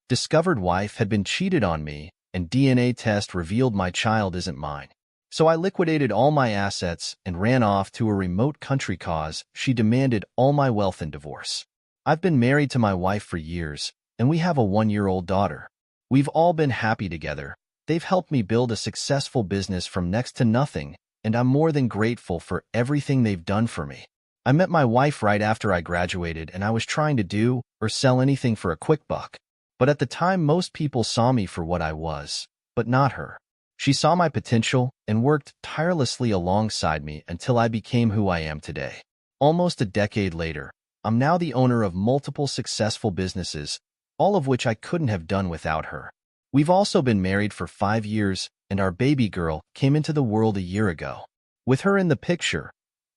Discovered wife had been cheated on me, and DNA test revealed my child isn't mine. So I liquidated all my assets and ran off to a remote country cause she demanded all my wealth in divorce. I've been married to my wife for years, and we have a 1-year-old daughter. We've all been happy together. They've helped me build a successful business from next to nothing, and I'm more than grateful for everything they've done for me. I met my wife right after I graduated, and I was trying to do or sell anything for a quick buck. But at the time, most people saw me for what I was, but not her. She saw my potential and worked tirelessly alongside me until I became who I am today. Almost a decade later, I'm now the owner of multiple successful businesses, all of which I couldn't have done without her. We've also been married for 5 years, and our baby girl came into the world a year ago. With her in the picture,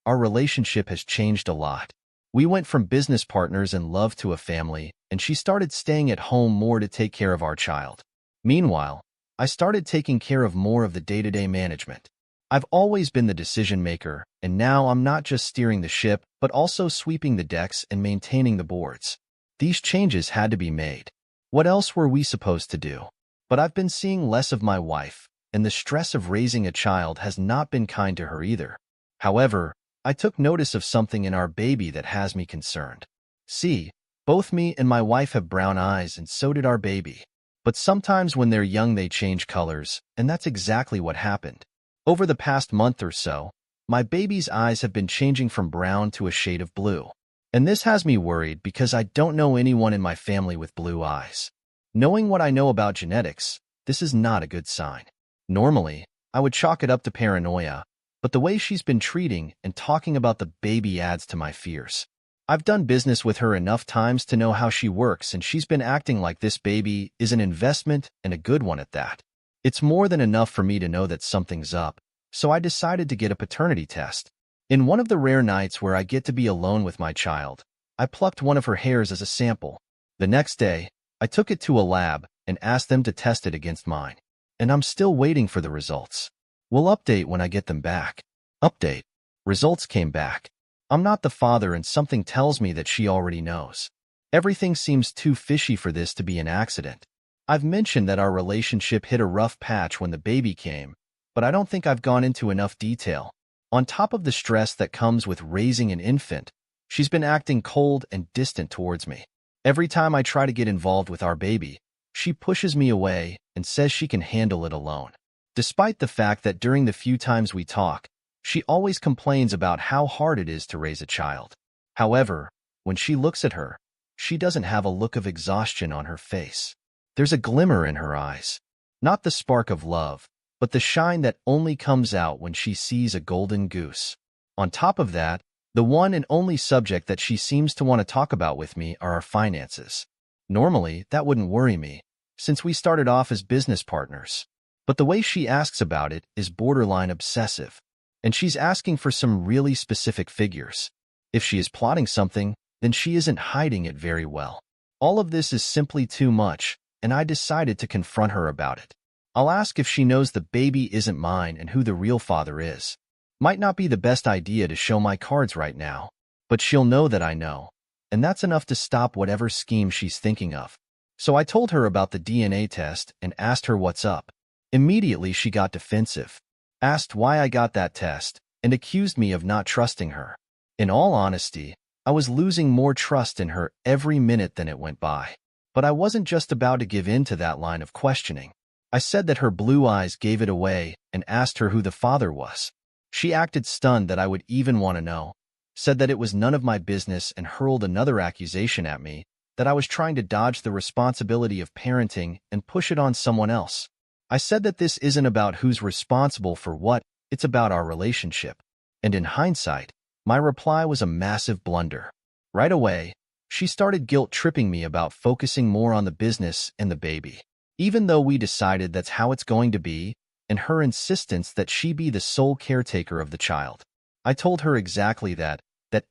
our relationship has changed a lot. We went from business partners and love to a family, and she started staying at home more to take care of our child. Meanwhile, I started taking care of more of the day-to-day management. I've always been the decision maker, and now I'm not just steering the ship, but also sweeping the decks and maintaining the boards. These changes had to be made. What else were we supposed to do? But I've been seeing less of my wife, and the stress of raising a child has not been kind to her either. However, I took notice of something in our baby that has me concerned. See, both me and my wife have brown eyes, and so did our baby. But sometimes when they're young they change colors, and that's exactly what happened. Over the past month or so, my baby's eyes have been changing from brown to a shade of blue. And this has me worried because I don't know anyone in my family with blue eyes. Knowing what I know about genetics, this is not a good sign. Normally, I would chalk it up to paranoia, but the way she's been treating and talking about the baby adds to my fears. I've done business with her enough times to know how she works, and she's been acting like this baby is an investment, and a good one at that. It's more than enough for me to know that something's up, so I decided to get a paternity test. In one of the rare nights where I get to be alone with my child, I plucked one of her hairs as a sample. The next day, I took it to a lab and asked them to test it against mine. And I'm still waiting for the results. We'll update when I get them back. Update. Results came back. I'm not the father, and something tells me that she already knows. Everything seems too fishy for this to be an accident. I've mentioned that our relationship hit a rough patch when the baby came, but I don't think I've gone into enough detail. On top of the stress that comes with raising an infant, she's been acting cold and distant towards me. Every time I try to get involved with our baby, she pushes me away and says she can handle it alone. Despite the fact that during the few times we talk, she always complains about how hard it is to raise a child. However, when she looks at her, she doesn't have a look of exhaustion on her face. There's a glimmer in her eyes. Not the spark of love, but the shine that only comes out when she sees a golden goose. On top of that, the one and only subject that she seems to want to talk about with me are our finances. Normally, that wouldn't worry me, since we started off as business partners. But the way she asks about it is borderline obsessive, and she's asking for some really specific figures. If she is plotting something, then she isn't hiding it very well. All of this is simply too much, and I decided to confront her about it. I'll ask if she knows the baby isn't mine and who the real father is. Might not be the best idea to show my cards right now, but she'll know that I know, and that's enough to stop whatever scheme she's thinking of. So I told her about the DNA test and asked her what's up. Immediately she got defensive, asked why I got that test, and accused me of not trusting her. In all honesty, I was losing more trust in her every minute than it went by. But I wasn't just about to give in to that line of questioning. I said that her blue eyes gave it away and asked her who the father was. She acted stunned that I would even want to know, said that it was none of my business, and hurled another accusation at me, that I was trying to dodge the responsibility of parenting and push it on someone else. I said that this isn't about who's responsible for what, it's about our relationship. And in hindsight, my reply was a massive blunder. Right away, she started guilt-tripping me about focusing more on the business and the baby. Even though we decided that's how it's going to be, and her insistence that she be the sole caretaker of the child. I told her exactly that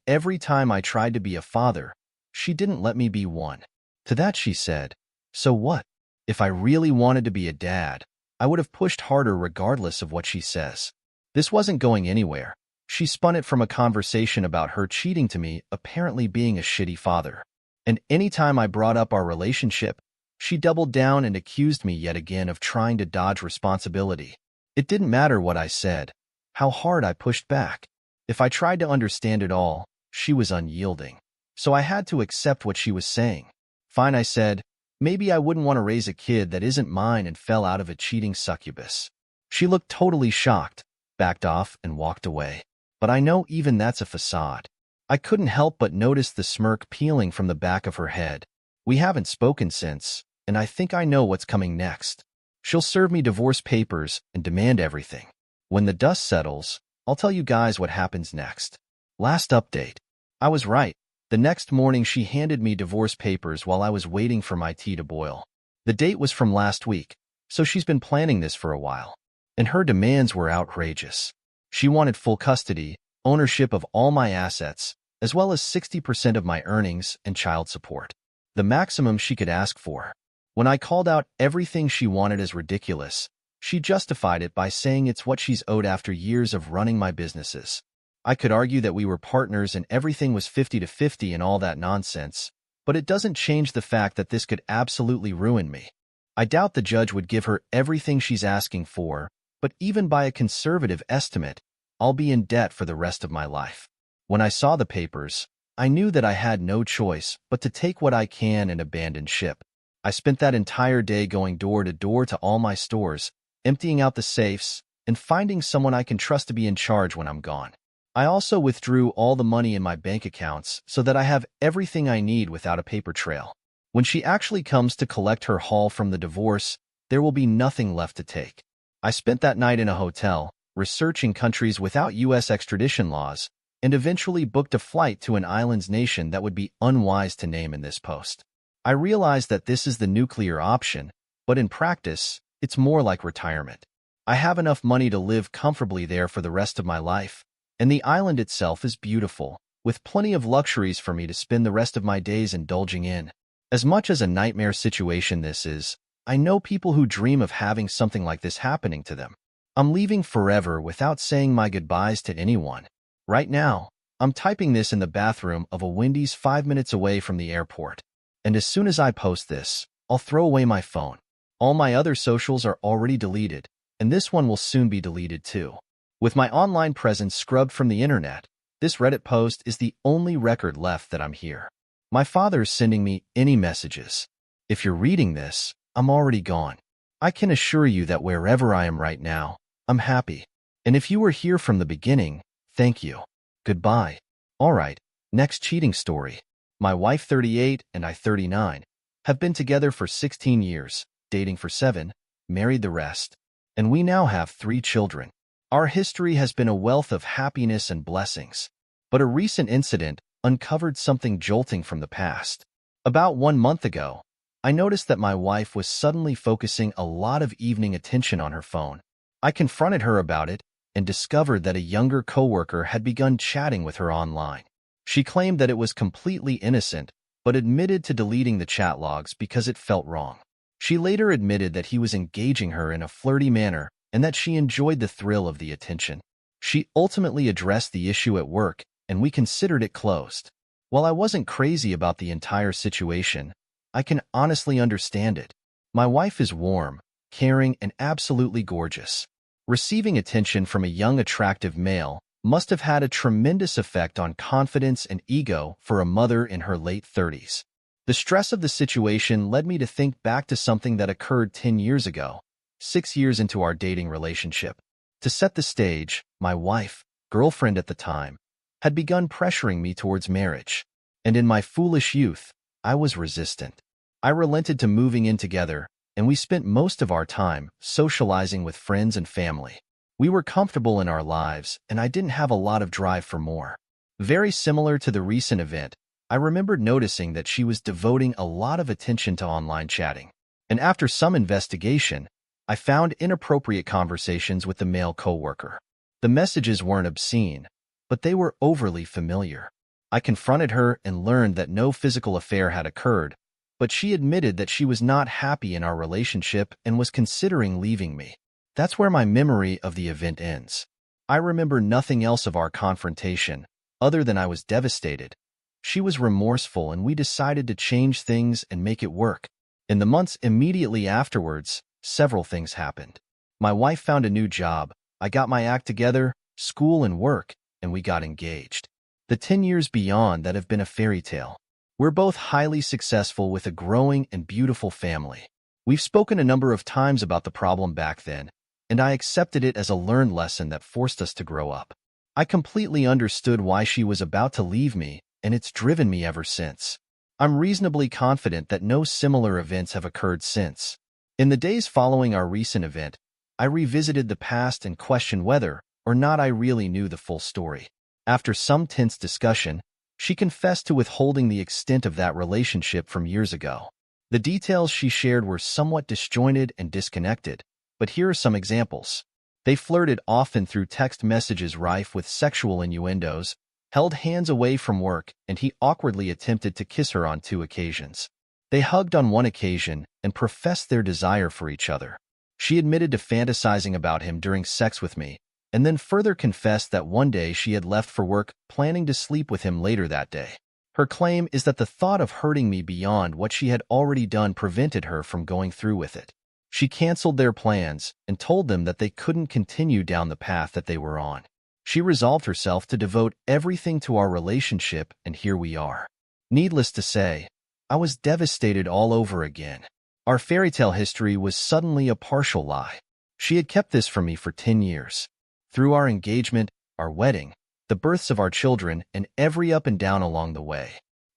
every time I tried to be a father, she didn't let me be one. To that she said, "So what? If I really wanted to be a dad, I would have pushed harder regardless of what she says." This wasn't going anywhere. She spun it from a conversation about her cheating to me apparently being a shitty father. And anytime I brought up our relationship, She doubled down and accused me yet again of trying to dodge responsibility. It didn't matter what I said, how hard I pushed back. If I tried to understand it all, she was unyielding. So I had to accept what she was saying. Fine, I said. Maybe I wouldn't want to raise a kid that isn't mine and fell out of a cheating succubus. She looked totally shocked, backed off, and walked away. But I know even that's a facade. I couldn't help but notice the smirk peeling from the back of her head. We haven't spoken since, and I think I know what's coming next. She'll serve me divorce papers and demand everything. When the dust settles, I'll tell you guys what happens next. Last update. I was right. The next morning she handed me divorce papers while I was waiting for my tea to boil. The date was from last week, so she's been planning this for a while. And her demands were outrageous. She wanted full custody, ownership of all my assets, as well as 60% of my earnings and child support. The maximum she could ask for. When I called out everything she wanted as ridiculous, she justified it by saying it's what she's owed after years of running my businesses. I could argue that we were partners and everything was 50-50 and all that nonsense, but it doesn't change the fact that this could absolutely ruin me. I doubt the judge would give her everything she's asking for, but even by a conservative estimate, I'll be in debt for the rest of my life. When I saw the papers, I knew that I had no choice but to take what I can and abandon ship. I spent that entire day going door to door to all my stores, emptying out the safes, and finding someone I can trust to be in charge when I'm gone. I also withdrew all the money in my bank accounts so that I have everything I need without a paper trail. When she actually comes to collect her haul from the divorce, there will be nothing left to take. I spent that night in a hotel, researching countries without U.S. extradition laws, and eventually booked a flight to an island's nation that would be unwise to name in this post. I realized that this is the nuclear option, but in practice, it's more like retirement. I have enough money to live comfortably there for the rest of my life, and the island itself is beautiful, with plenty of luxuries for me to spend the rest of my days indulging in. As much as a nightmare situation this is, I know people who dream of having something like this happening to them. I'm leaving forever without saying my goodbyes to anyone. Right now, I'm typing this in the bathroom of a Wendy's 5 minutes away from the airport. And as soon as I post this, I'll throw away my phone. All my other socials are already deleted, and this one will soon be deleted too. With my online presence scrubbed from the internet, this Reddit post is the only record left that I'm here. My father's sending me any messages. If you're reading this, I'm already gone. I can assure you that wherever I am right now, I'm happy. And if you were here from the beginning, thank you. Goodbye. Alright, next cheating story. My wife 38 and I 39 have been together for 16 years, dating for 7, married the rest, and we now have 3 children. Our history has been a wealth of happiness and blessings, but a recent incident uncovered something jolting from the past. About 1 month ago, I noticed that my wife was suddenly focusing a lot of evening attention on her phone. I confronted her about it and discovered that a younger coworker had begun chatting with her online. She claimed that it was completely innocent, but admitted to deleting the chat logs because it felt wrong. She later admitted that he was engaging her in a flirty manner and that she enjoyed the thrill of the attention. She ultimately addressed the issue at work, and we considered it closed. While I wasn't crazy about the entire situation, I can honestly understand it. My wife is warm, caring, and absolutely gorgeous. Receiving attention from a young, attractive male must have had a tremendous effect on confidence and ego for a mother in her late 30s. The stress of the situation led me to think back to something that occurred 10 years ago, 6 years into our dating relationship. To set the stage, my wife, girlfriend at the time, had begun pressuring me towards marriage, and in my foolish youth, I was resistant. I relented to moving in together, and we spent most of our time socializing with friends and family. We were comfortable in our lives, and I didn't have a lot of drive for more. Very similar to the recent event, I remembered noticing that she was devoting a lot of attention to online chatting, and after some investigation, I found inappropriate conversations with the male coworker. The messages weren't obscene, but they were overly familiar. I confronted her and learned that no physical affair had occurred, but she admitted that she was not happy in our relationship and was considering leaving me. That's where my memory of the event ends. I remember nothing else of our confrontation, other than I was devastated. She was remorseful and we decided to change things and make it work. In the months immediately afterwards, several things happened. My wife found a new job, I got my act together, school and work, and we got engaged. The 10 years beyond that have been a fairy tale. We're both highly successful with a growing and beautiful family. We've spoken a number of times about the problem back then, and I accepted it as a learned lesson that forced us to grow up. I completely understood why she was about to leave me, and it's driven me ever since. I'm reasonably confident that no similar events have occurred since. In the days following our recent event, I revisited the past and questioned whether or not I really knew the full story. After some tense discussion, she confessed to withholding the extent of that relationship from years ago. The details she shared were somewhat disjointed and disconnected, but here are some examples. They flirted often through text messages rife with sexual innuendos, held hands away from work, and he awkwardly attempted to kiss her on 2 occasions. They hugged on one occasion and professed their desire for each other. She admitted to fantasizing about him during sex with me, and then further confessed that one day she had left for work planning to sleep with him later that day. Her claim is that the thought of hurting me beyond what she had already done prevented her from going through with it. She canceled their plans and told them that they couldn't continue down the path that they were on. She resolved herself to devote everything to our relationship, and here we are. Needless to say, I was devastated all over again. Our fairy tale history was suddenly a partial lie. She had kept this from me for 10 years. Through our engagement, our wedding, the births of our children, and every up and down along the way.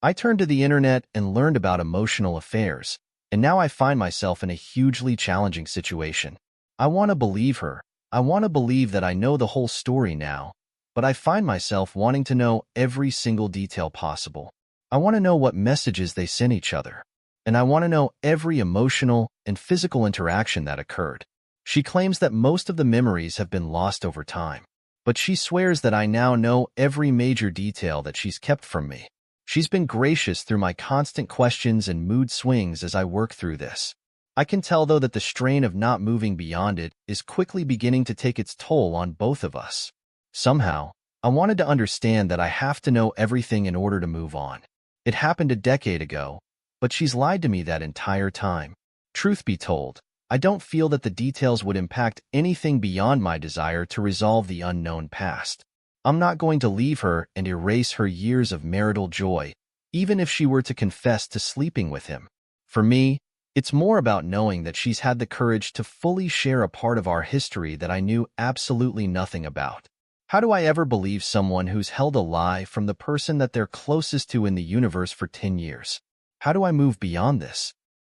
I turned to the internet and learned about emotional affairs, and now I find myself in a hugely challenging situation. I want to believe her. I want to believe that I know the whole story now, but I find myself wanting to know every single detail possible. I want to know what messages they sent each other, and I want to know every emotional and physical interaction that occurred. She claims that most of the memories have been lost over time, but she swears that I now know every major detail that she's kept from me. She's been gracious through my constant questions and mood swings as I work through this. I can tell, though, that the strain of not moving beyond it is quickly beginning to take its toll on both of us. Somehow, I wanted to understand that I have to know everything in order to move on. It happened a decade ago, but she's lied to me that entire time. Truth be told, I don't feel that the details would impact anything beyond my desire to resolve the unknown past. I'm not going to leave her and erase her years of marital joy, even if she were to confess to sleeping with him. For me, it's more about knowing that she's had the courage to fully share a part of our history that I knew absolutely nothing about. How do I ever believe someone who's held a lie from the person that they're closest to in the universe for 10 years? How do I move beyond this?